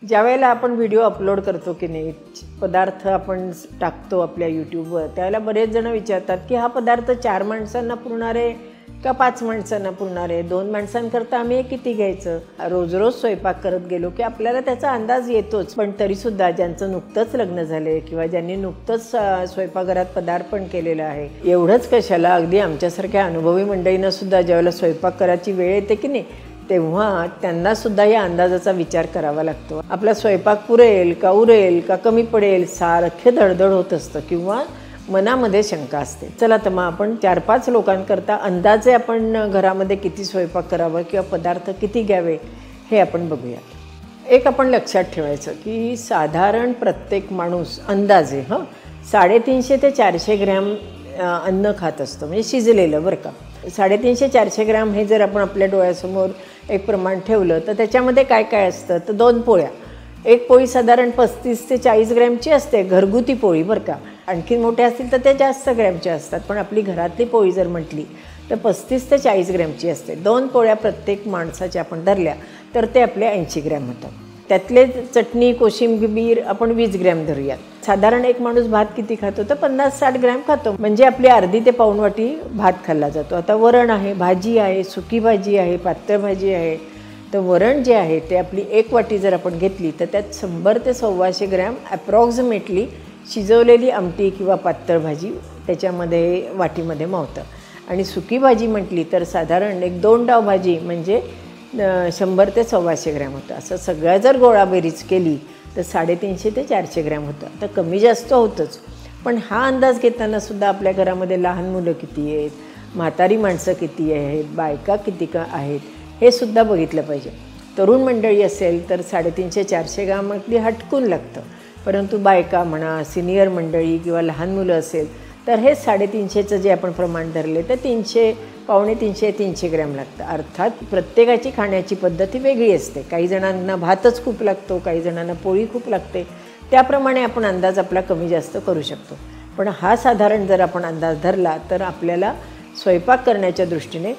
ज्यावेळेला आपण video upload करतो की नाही, पदार्थ आपण टाकतो आपल्या यूट्यूबवर, त्यावेळेला बरेच जण विचारतात की हा पदार्थ 4 माणसांना पुरणार आहे का 5 माणसांना पुरणार आहे, 2 माणसांकरता आम्ही किती घ्यायचं. रोज रोज स्वयंपाक करत गेलो की आपल्याला त्याचा अंदाज येतोच. पण तरीसुद्धा ज्यांचं नुकतंच लग्न झाले किंवा ज्यांनी नुकतंच स्वयंपाकघरात पदार्पण केलेलं आहे, एवढंच कशाला, अगदी आमच्यासारख्या अनुभवी मंडळींना सुद्धा ज्यावेळेला स्वयंपाक करायची वेळ येते की नाही, तेव्हा त्यांनासुद्धा या अंदाजाचा विचार करावा लागतो. आपला स्वयंपाक पुरेल का उरेल का कमी पडेल, सारखे धडधड होत असतं किंवा मनामध्ये शंका असते. चला तर मग आपण 4-5 लोकांकरता अंदाजे आपण घरामध्ये किती स्वयंपाक करावा किंवा पदार्थ किती घ्यावे हे आपण बघूया. एक आपण लक्षात ठेवायचं की साधारण प्रत्येक माणूस अंदाजे 350 ते 400 ग्रॅम अन्न खात असतो, म्हणजे शिजलेलं बरं का. 350-400 ग्रॅम हे जर आपण आपल्या डोळ्यासमोर एक प्रमाण ठेवलं तर त्याच्यामध्ये काय काय असतं तर 2 पोळ्या. एक पोळी साधारण 35 ते 40 ग्रॅमची असते, घरगुती पोळी बरं का. आणखी मोठ्या असतील तर ते जास्त ग्रॅमच्या असतात, पण आपली घरातली पोळी जर म्हटली तर 35 ते 40 ग्रॅमची असते. 2 पोळ्या प्रत्येक माणसाच्या आपण धरल्या तर ते आपले 80 ग्रॅम होतात. त्यातले चटणी कोशिंबीर आपण 20 ग्रॅम धरूयात. साधारण एक माणूस भात किती खातो तर 50-60 ग्रॅम खातो, म्हणजे आपली अर्धी ते पाऊण वाटी भात खाल्ला जातो. आता वरण आहे, भाजी आहे, सुकी भाजी आहे, पातळ भाजी आहे. तर वरण जे आहे ते आपली 1 वाटी जर आपण घेतली तर त्यात 100 ते 125 ग्रॅम अप्रॉक्सिमेटली शिजवलेली आमटी किंवा पातळ भाजी त्याच्यामध्ये वाटीमध्ये मावतं. आणि सुकी भाजी म्हटली तर साधारण 1-2 डाव भाजी म्हणजे 100 ते 125 ग्रॅम होतं. असं सगळ्या जर गोळाबेरीज केली तर 350 ते 400 ग्रॅम होतं. आता कमी जास्त होतंच, पण हा अंदाज घेताना सुद्धा आपल्या घरामध्ये लहान मुलं किती आहेत, म्हातारी माणसं किती आहेत, बायका किती आहेत हे सुद्धा बघितलं पाहिजे. तरुण मंडळी असेल तर 350-400 ग्रॅम अगदी हटकून लागतं, परंतु बायका म्हणा, सिनियर मंडळी किंवा लहान मुलं असेल तर हे 350चं जे आपण प्रमाण धरले तर 300, पावणे 300 ग्रॅम लागतं. अर्थात प्रत्येकाची खाण्याची पद्धती वेगळी असते. काही जणांना भातच खूप लागतो, काही जणांना पोळी खूप लागते, त्याप्रमाणे आपण अंदाज आपला कमी जास्त करू शकतो. पण हा साधारण जर आपण अंदाज धरला तर आपल्याला स्वयंपाक करण्याच्या दृष्टीने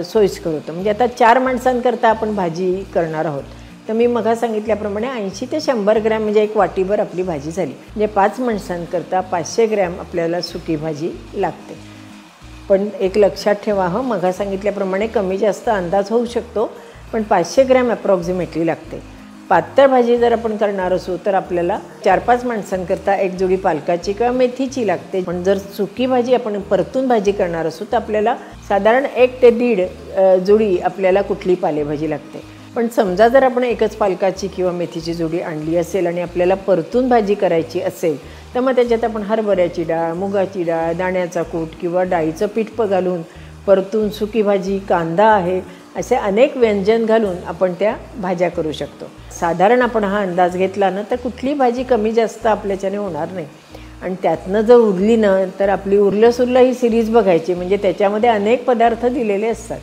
सोयीस्कर होतं. म्हणजे आता 4 माणसांकरता आपण भाजी करणार आहोत तर मी मघा सांगितल्याप्रमाणे 80 ते 100 ग्रॅम म्हणजे 1 वाटीभर आपली भाजी झाली. म्हणजे 5 माणसांकरता 500 ग्रॅम आपल्याला सुकी भाजी लागते. पण एक लक्षात ठेवा, मघा सांगितल्याप्रमाणे कमी जास्त अंदाज होऊ शकतो, पण 500 ग्रॅम अप्रॉक्सिमेटली लागते. पातळ भाजी जर आपण करणार असू तर आपल्याला 4-5 माणसांकरता 1 जुडी पालकाची किंवा मेथीची लागते. पण जर सुकी भाजी आपण परतून भाजी करणार असू तर आपल्याला साधारण 1 ते 1.5 जुडी आपल्याला कुठली पालेभाजी लागते. पण समजा जर आपण एकच पालकाची किंवा मेथीची जुडी आणली असेल आणि आपल्याला परतून भाजी करायची असेल तर मग त्याच्यात आपण हरभऱ्याची डाळ, मुगाची डाळ, दाण्याचा कूट किंवा डाळीचं पीठ घालून परतून सुकी भाजी, कांदा आहे, असे अनेक व्यंजन घालून आपण त्या भाज्या करू शकतो. साधारण आपण हा अंदाज घेतला ना तर कुठली भाजी कमी जास्त आपल्याच्याने होणार नाही. आणि त्यातनं जर उरली ना तर आपली उरलं ही सिरीज बघायची, म्हणजे त्याच्यामध्ये अनेक पदार्थ दिलेले असतात.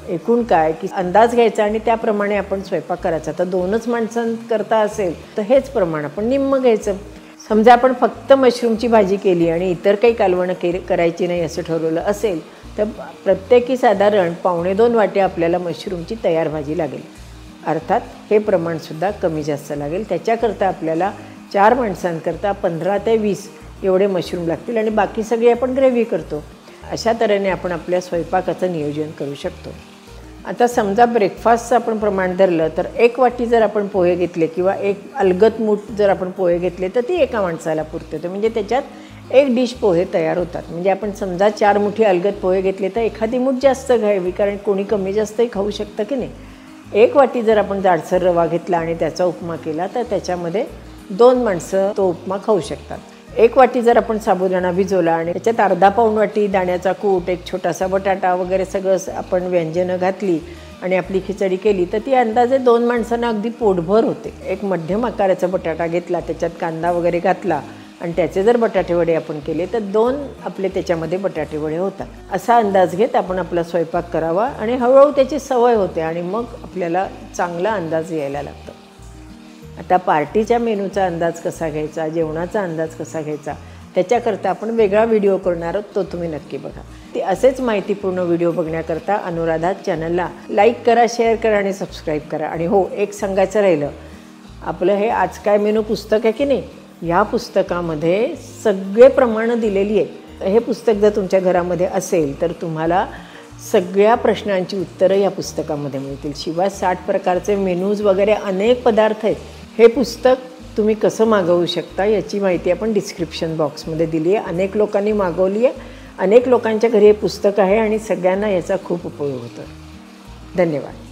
एकूण काय की अंदाज घ्यायचा आणि त्याप्रमाणे आपण स्वयंपाक करायचा. तर 2च माणसांकरता असेल तर हेच प्रमाण आपण निम्म घ्यायचं. समजा आपण फक्त मशरूमची भाजी केली आणि इतर काही कालवणं करायची नाही असं ठरवलं असेल तर प्रत्येकी साधारण 1.25 वाट्या आपल्याला मशरूमची तयार भाजी लागेल. अर्थात हे प्रमाणसुद्धा कमी जास्त लागेल. त्याच्याकरता आपल्याला 4 माणसांकरता 15 ते 20 एवढे मशरूम लागतील आणि बाकी सगळी आपण ग्रेव्ही करतो. अशा तऱ्हेने आपण आपल्या स्वयंपाकाचं नियोजन करू शकतो. आता समजा ब्रेकफास्टचं आपण प्रमाण धरलं तर 1 वाटी जर आपण पोहे घेतले किंवा 1 अलगद मूठ जर आपण पोहे घेतले तर ती एका माणसाला पुरते. म्हणजे त्याच्यात 1 डिश पोहे तयार होतात. म्हणजे आपण समजा 4 मुठी अलगद पोहे घेतले तर एखादी मूठ जास्त घ्यावी, कारण कोणी कमी जास्तही खाऊ शकतं की नाही. 1 वाटी जर आपण जाडसर रवा घेतला आणि त्याचा उपमा केला तर त्याच्यामध्ये 2 माणसं तो उपमा खाऊ शकतात. 1 वाटी जर आपण साबुदाणा भिजवला आणि त्याच्यात अर्धा पाऊण वाटी दाण्याचा कूट, 1 छोटासा बटाटा वगैरे सगळं आपण व्यंजनं घातली आणि आपली खिचडी केली तर ती अंदाजे 2 माणसांना अगदी पोटभर होते. 1 मध्यम आकाराचा बटाटा घेतला, त्याच्यात कांदा वगैरे घातला आणि त्याचे जर बटाटे वडे आपण केले तर 2 आपले त्याच्यामध्ये बटाटे वडे होतात. असा अंदाज घेत आपण आपला स्वयंपाक करावा आणि हळूहळू त्याची सवय होते आणि मग आपल्याला चांगला अंदाज यायला लागतो. आता पार्टीच्या मेनूचा अंदाज कसा घ्यायचा, जेवणाचा अंदाज कसा घ्यायचा, त्याच्याकरता आपण वेगळा व्हिडिओ करणार आहोत, तो तुम्ही नक्की बघा. ते असेच माहितीपूर्ण व्हिडिओ बघण्याकरता अनुराधा चॅनलला लाईक करा, शेअर करा आणि सबस्क्राईब करा. आणि हो, एक सांगायचं राहिलं, आपलं हे आज काय मेनू पुस्तक आहे की नाही, ह्या पुस्तकामध्ये सगळे प्रमाणं दिलेली आहेत. हे पुस्तक जर तुमच्या घरामध्ये असेल तर तुम्हाला सगळ्या प्रश्नांची उत्तरं या पुस्तकामध्ये मिळतील. शिवाय 60 प्रकारचे मेनूज वगैरे अनेक पदार्थ आहेत. हे पुस्तक तुम्ही कसं मागवू शकता याची माहिती आपण डिस्क्रिप्शन बॉक्समध्ये दिली आहे. अनेक लोकांनी मागवली आहे, अनेक लोकांच्या घरी हे पुस्तक आहे आणि सगळ्यांना याचा खूप उपयोग होतो. धन्यवाद.